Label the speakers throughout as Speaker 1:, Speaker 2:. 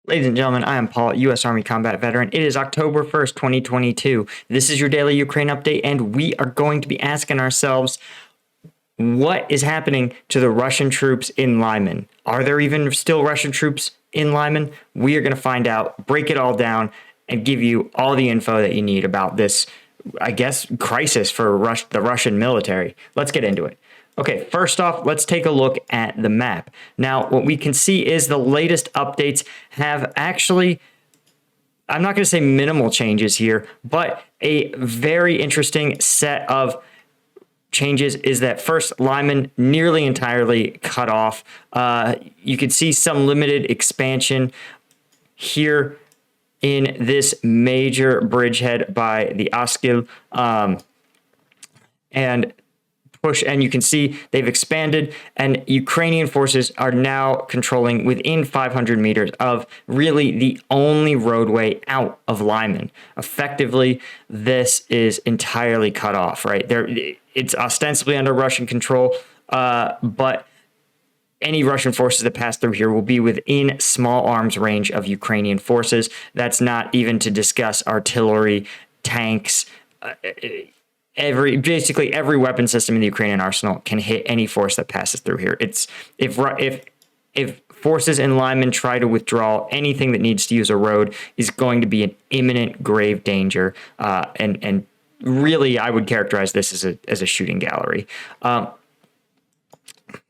Speaker 1: Ladies and gentlemen, I am Paul, U.S. Army combat veteran. It is October 1st, 2022. This is your daily Ukraine update, and we are going to be asking ourselves, what is happening to the Russian troops in Lyman? Are there even still Russian troops in Lyman? We are going to find out, break it all down, and give you all the info that you need about this, I guess, crisis for the Russian military. Let's get into it. Okay, first off, let's take a look at the map. Now, what we can see is the latest updates have actually, I'm not going to say minimal changes here, but a very interesting set of changes is that first, Lyman nearly entirely cut off. You can see some limited expansion here in this major bridgehead by the Oskil, and you can see they've expanded, and Ukrainian forces are now controlling within 500 meters of really the only roadway out of Lyman. Effectively, this is entirely cut off, right? It's ostensibly under Russian control, but any Russian forces that pass through here will be within small arms range of Ukrainian forces. That's not even to discuss artillery, tanks, basically every weapon system in the Ukrainian arsenal can hit any force that passes through here. It's if forces in Lyman try to withdraw, anything that needs to use a road is going to be an imminent grave danger. And really, I would characterize this as a shooting gallery.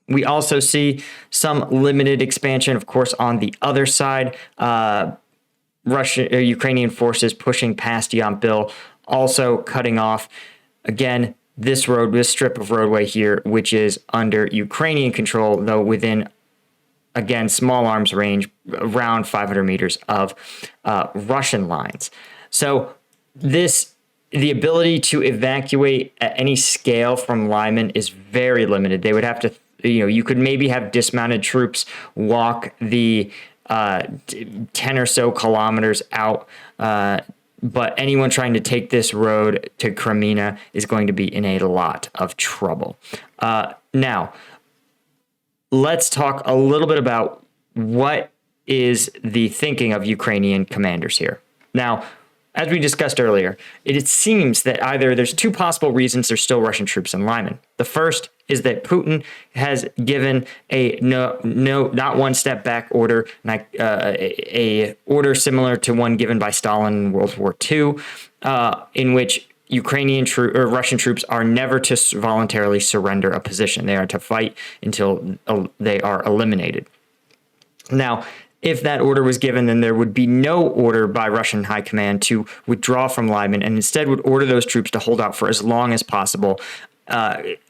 Speaker 1: We also see some limited expansion, of course, on the other side. Ukrainian forces pushing past Yampil, also cutting off. Again, this strip of roadway here, which is under Ukrainian control, though within, again, small arms range, around 500 meters of Russian lines. So the ability to evacuate at any scale from Lyman is very limited. They would have to, you could maybe have dismounted troops walk the 10 or so kilometers out, but anyone trying to take this road to Crimea is going to be in a lot of trouble. Now, let's talk a little bit about what is the thinking of Ukrainian commanders here. Now, as we discussed earlier, it seems that either there's two possible reasons there's still Russian troops in Lyman. The first is that Putin has given a not one step back order, a order similar to one given by Stalin in World War II, in which Russian troops are never to voluntarily surrender a position. They are to fight until they are eliminated. Now, if that order was given, then there would be no order by Russian high command to withdraw from Lyman, and instead would order those troops to hold out for as long as possible,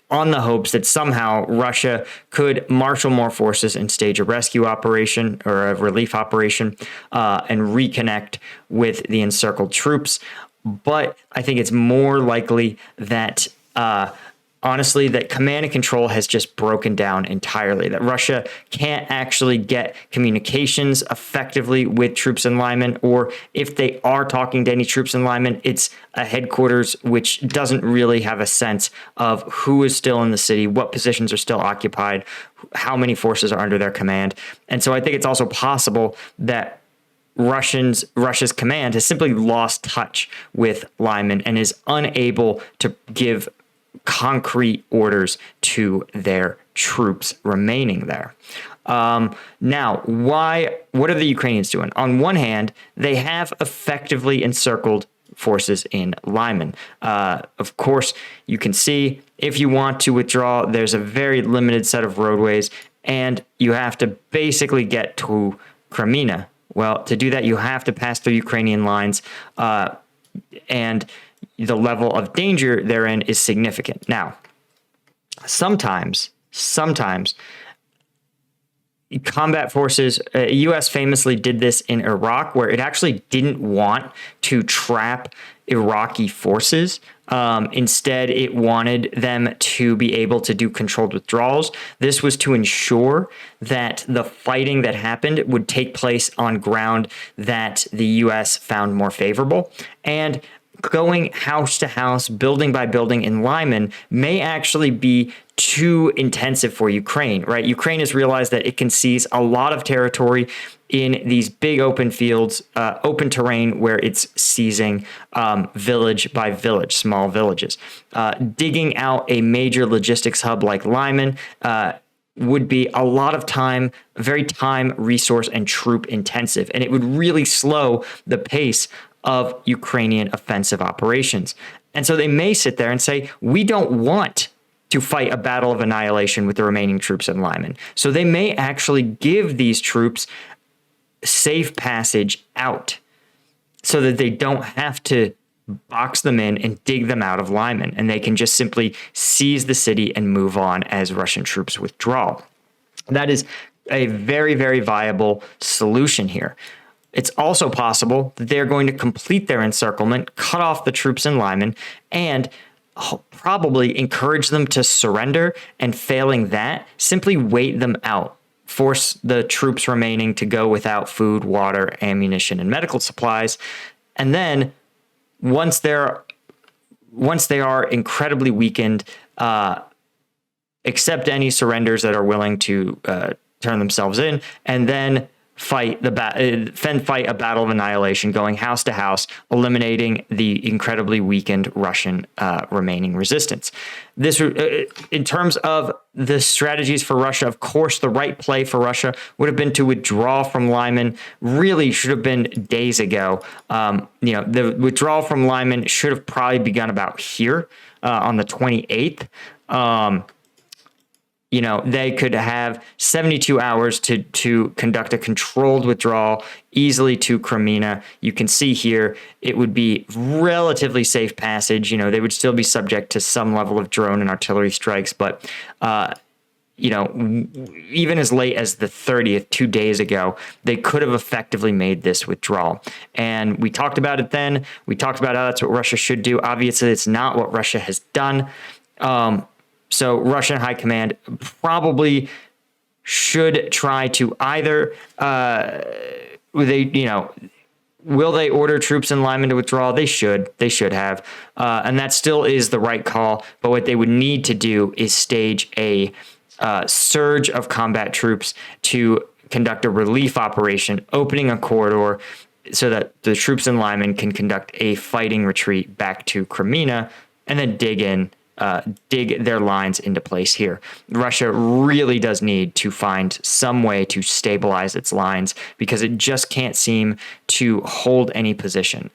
Speaker 1: on the hopes that somehow Russia could marshal more forces and stage a rescue operation or a relief operation, and reconnect with the encircled troops. But I think it's more likely that honestly, that command and control has just broken down entirely, that Russia can't actually get communications effectively with troops in Lyman, or if they are talking to any troops in Lyman, it's a headquarters which doesn't really have a sense of who is still in the city, what positions are still occupied, how many forces are under their command. And so I think it's also possible that Russia's command has simply lost touch with Lyman and is unable to give concrete orders to their troops remaining there. Now, what are the Ukrainians doing? On one hand, they have effectively encircled forces in Lyman. Of course, you can see if you want to withdraw, there's a very limited set of roadways, and you have to basically get to Crimea. Well, to do that, you have to pass through Ukrainian lines, and the level of danger therein is significant. Now, sometimes combat forces, U.S. famously did this in Iraq, where it actually didn't want to trap Iraqi forces. Instead, it wanted them to be able to do controlled withdrawals. This was to ensure that the fighting that happened would take place on ground that the U.S. found more favorable. And going house to house, building by building in Lyman may actually be too intensive for Ukraine, right? Ukraine has realized that it can seize a lot of territory in these big open fields, open terrain where it's seizing village by village, small villages. Digging out a major logistics hub like Lyman would be a lot of time, very time, resource, and troop intensive, and it would really slow the pace of Ukrainian offensive operations. And so they may sit there and say, we don't want to fight a battle of annihilation with the remaining troops in Lyman. So they may actually give these troops safe passage out so that they don't have to box them in and dig them out of Lyman, and they can just simply seize the city and move on as Russian troops withdraw. That is a very, very viable solution here. It's also possible that they're going to complete their encirclement, cut off the troops in Lyman, and probably encourage them to surrender, and failing that, simply wait them out. Force the troops remaining to go without food, water, ammunition, and medical supplies. And then once they are incredibly weakened, accept any surrenders that are willing to turn themselves in, and then fight a battle of annihilation, going house to house, eliminating the incredibly weakened Russian remaining resistance. This, in terms of the strategies for Russia, of course, the right play for Russia would have been to withdraw from Lyman. Really should have been days ago. The withdrawal from Lyman should have probably begun about here on the 28th. They could have 72 hours to conduct a controlled withdrawal easily to Crimea. You can see here it would be relatively safe passage. They would still be subject to some level of drone and artillery strikes, but even as late as the 30th, 2 days ago, they could have effectively made this withdrawal. And we talked about it then. We talked about how that's what Russia should do. Obviously, it's not what Russia has done. So Russian high command probably should try to either will they order troops in Lyman to withdraw? They should have, and that still is the right call. But what they would need to do is stage a surge of combat troops to conduct a relief operation, opening a corridor so that the troops in Lyman can conduct a fighting retreat back to Crimea, and then dig their lines into place here. Russia really does need to find some way to stabilize its lines, because it just can't seem to hold any position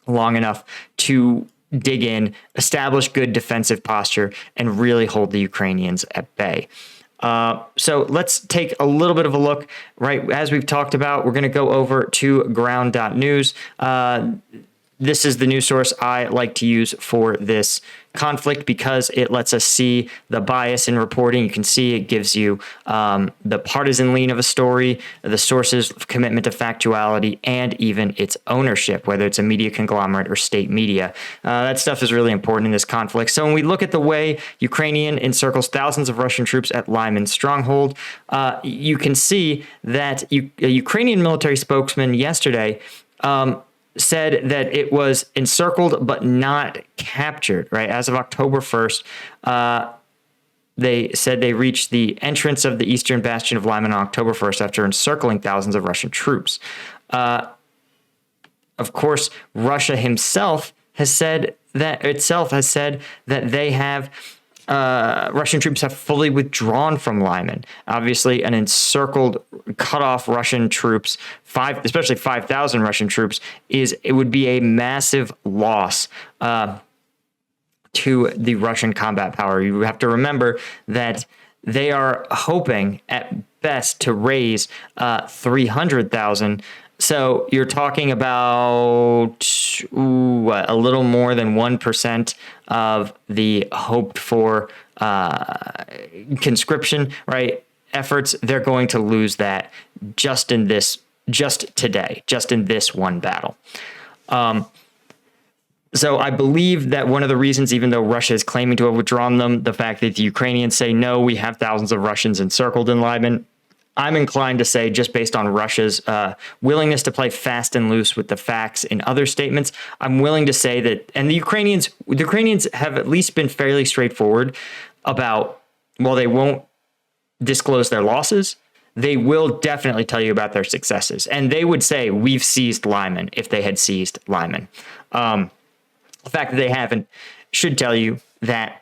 Speaker 1: long enough to dig in, establish good defensive posture, and really hold the Ukrainians at bay. So let's take a little bit of a look, right? As we've talked about, we're going to go over to ground.news. This is the news source I like to use for this conflict because it lets us see the bias in reporting. You can see it gives you the partisan lean of a story, the source's commitment to factuality, and even its ownership, whether it's a media conglomerate or state media. That stuff is really important in this conflict. So when we look at the way Ukrainian encircles thousands of Russian troops at Lyman stronghold, you can see that a Ukrainian military spokesman yesterday said that it was encircled but not captured, right? As of October 1st, they said they reached the entrance of the eastern bastion of Lyman on October 1st after encircling thousands of Russian troops. Of course, Russia has said that they have Russian troops have fully withdrawn from Lyman. Obviously, an encircled, cut off Russian troops, especially 5,000 Russian troops, it would be a massive loss to the Russian combat power. You have to remember that they are hoping at best to raise 300,000. So you're talking about a little more than 1% of the hoped for conscription, right? Efforts. They're going to lose that just in this one battle. So I believe that one of the reasons, even though Russia is claiming to have withdrawn them, the fact that the Ukrainians say, no, we have thousands of Russians encircled in Lyman, I'm inclined to say, just based on Russia's willingness to play fast and loose with the facts in other statements, I'm willing to say that, and the Ukrainians have at least been fairly straightforward about, while they won't disclose their losses, they will definitely tell you about their successes. And they would say, we've seized Lyman if they had seized Lyman. The fact that they haven't should tell you that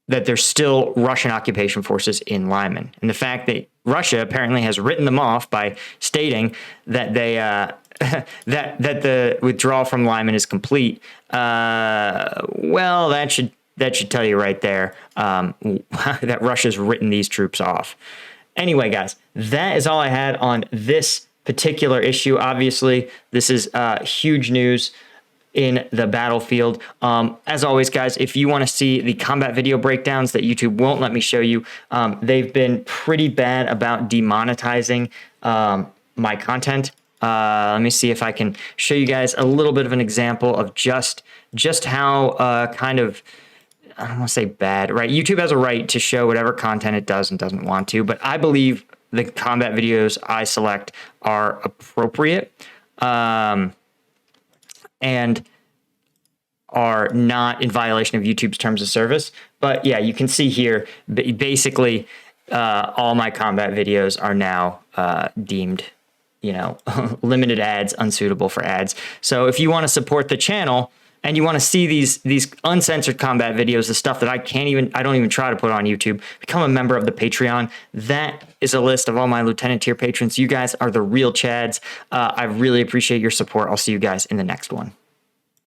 Speaker 1: there's still Russian occupation forces in Lyman. And the fact that Russia apparently has written them off by stating that they that the withdrawal from Lyman is complete, well, that should tell you right there that Russia's written these troops off. Anyway, guys, that is all I had on this particular issue. Obviously, this is huge news in the battlefield. As always, guys, if you want to see the combat video breakdowns that YouTube won't let me show you, they've been pretty bad about demonetizing my content. Let me see if I can show you guys a little bit of an example of just how kind of, I don't want to say bad, right? YouTube has a right to show whatever content it does and doesn't want to, but I believe the combat videos I select are appropriate and are not in violation of YouTube's terms of service. But yeah, you can see here, basically, all my combat videos are now deemed, limited ads, unsuitable for ads. So if you want to support the channel and you want to see these uncensored combat videos, the stuff that I don't even try to put on YouTube, become a member of the Patreon. That is a list of all my lieutenant tier patrons. You guys are the real Chads. I really appreciate your support. I'll see you guys in the next one.